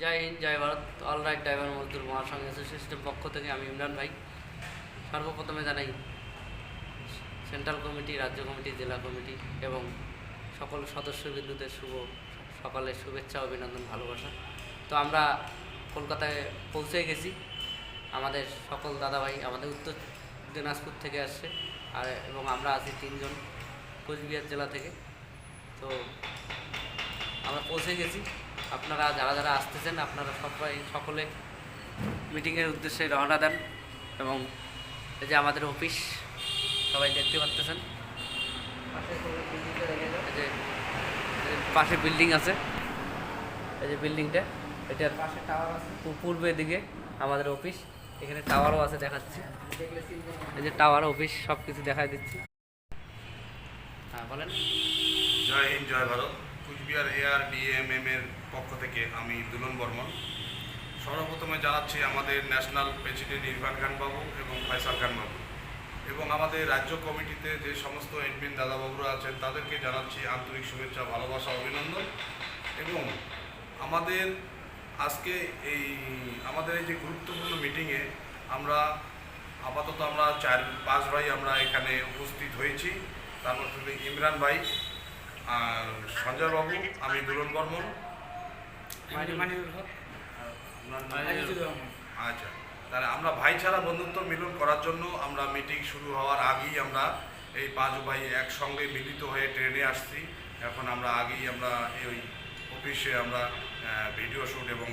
জয় হিন্দ, জয় Bharat. All right driver মজদুর মহাসংঘ অ্যাসোসিয়েশনের পক্ষ থেকে আমি ইমরান ভাই সর্বপ্রথমে জানাই সেন্ট্রাল কমিটি, রাজ্য কমিটি, জেলা কমিটি এবং সকল সদস্যবৃন্দদের সকালের শুভেচ্ছা, অভিনন্দন, ভালোবাসা। তো আমরা কলকাতায় পৌঁছে গেছি। আমাদের সকল দাদাভাই আমাদের উত্তর দিনাজপুর থেকে আসছে এবং আমরা আছি 3 জন কোচবিহার জেলা থেকে। তো আমরা পৌঁছে গেছি। আপনারা যারা যারা আসতেছেন আপনারা সকলে মিটিংয়ের উদ্দেশ্যে রওনা দেন। এবং এই যে আমাদের অফিস সবাই দেখতে পাচ্ছেন, এই যে পাশে বিল্ডিং আছে, এই যে বিল্ডিংটা, এটার পাশে টাওয়ার আছে। পূর্বের দিকে আমাদের অফিস, এখানে টাওয়ারও আছে, দেখাচ্ছি। এই যে টাওয়ার, অফিস, সব কিছু দেখাই দিচ্ছি। হ্যাঁ বলেন। জয় হিন্দ, জয় ভারত। কুচবিহার ARDMM এর পক্ষ থেকে আমি দুলন বর্মন সর্বপ্রথমে জানাচ্ছি আমাদের ন্যাশনাল প্রেসিডেন্ট ইরফান খান বাবু এবং ফয়সাল খান বাবু এবং আমাদের রাজ্য কমিটিতে যে সমস্ত এডমিন দাদাবাবুরা আছেন তাদেরকে জানাচ্ছি আন্তরিক শুভেচ্ছা, ভালোবাসা, অভিনন্দন। এবং আমাদের আজকে আমাদের এই যে গুরুত্বপূর্ণ মিটিংয়ে আমরা আপাতত 4-5 ভাই আমরা এখানে উপস্থিত হয়েছি। তার মধ্যে ইমরান ভাই, আর সঞ্জয় বাবু, আমি দুলন বর্মন, আচ্ছা। তাহলে আমরা ভাইচারা বন্ধুত্ব মিলন করার জন্য আমরা মিটিং শুরু হওয়ার আগেই আমরা এই 5 ভাই একসঙ্গে মিলিত হয়ে ট্রেনে আসছি। এখন আমরা আগেই আমরা এই অফিসে আমরা ভিডিও শ্যুট এবং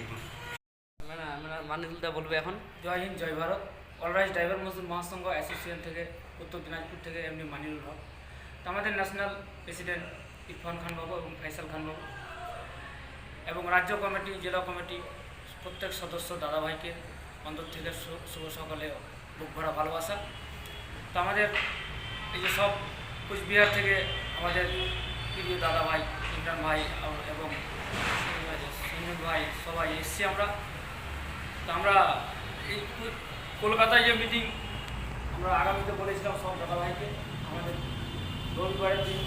মানিরুলদা বলবে এখন। জয় হিন্দ, জয় ভারত। অলরাইট ড্রাইভার মজদুর মহাসংঘ অ্যাসোসিয়েশন থেকে উত্তর দিনাজপুর থেকে এমনি মানিরুল হক। তো আমাদের ন্যাশনাল প্রেসিডেন্ট ইরফান খান বাবু এবং ফয়সাল খান বাবু এবং রাজ্য কমিটি, জেলা কমিটি প্রত্যেক সদস্য দাদাভাইকে অন্তর থেকে শুভ সকালে বুক ভরা ভালোবাসা। তো আমাদের এই যে সব কুচবিহার থেকে আমাদের প্রিয় দাদাভাই ইমরান ভাই এবং সুনীল ভাই সবাই এসছি আমরা। তো আমরা এই কলকাতায় যে মিটিং আমরা আগামীতে বলেছিলাম সব দাদাভাইকে, আমাদের রবিবারের দিন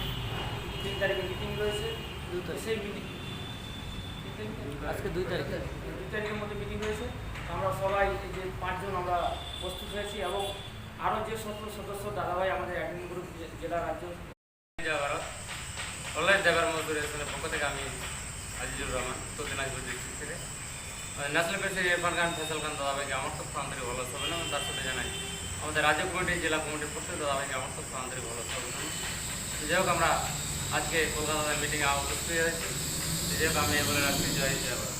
3 তারিখে মিটিং রয়েছে। সেই মিটিং আজকে 2 তারিখের মধ্যে মিটিং হয়েছে। আমরা সবাই এই যে 5 জন আমরা প্রস্তুত হয়েছি এবং আরও যে সকল সদস্য দাদাভাই আমাদের অ্যাডমিন গ্রুপ, জেলা, রাজ্য। জয় ভারত। অলরাইট ড্রাইভার মজদুর অ্যাসোসিয়েশনের পক্ষ থেকে আমি আজিজুর রহমান, উত্তর দিনাজপুর ডিস্ট্রিক্ট থেকে। ন্যাশনাল প্রেসিডেন্ট ইরফান খান, ফয়সাল খান দাদাভাইকে আমার তো আন্তরিক ভালোবাসা অভিনন্দন। তার সাথে জানাই আমাদের রাজ্য কমিটি, জেলা কমিটির প্রত্যেক দাদাভাইকে আমার তো আন্তরিক ভালোবাসা অভিনন্দন। যাই হোক, আমরা আজকে কলকাতায় মিটিংয়ে উপস্থিত হয়েছি। যাই হোক, আমি বলে রাখছি জয় হিন্দ, জয় ভারত।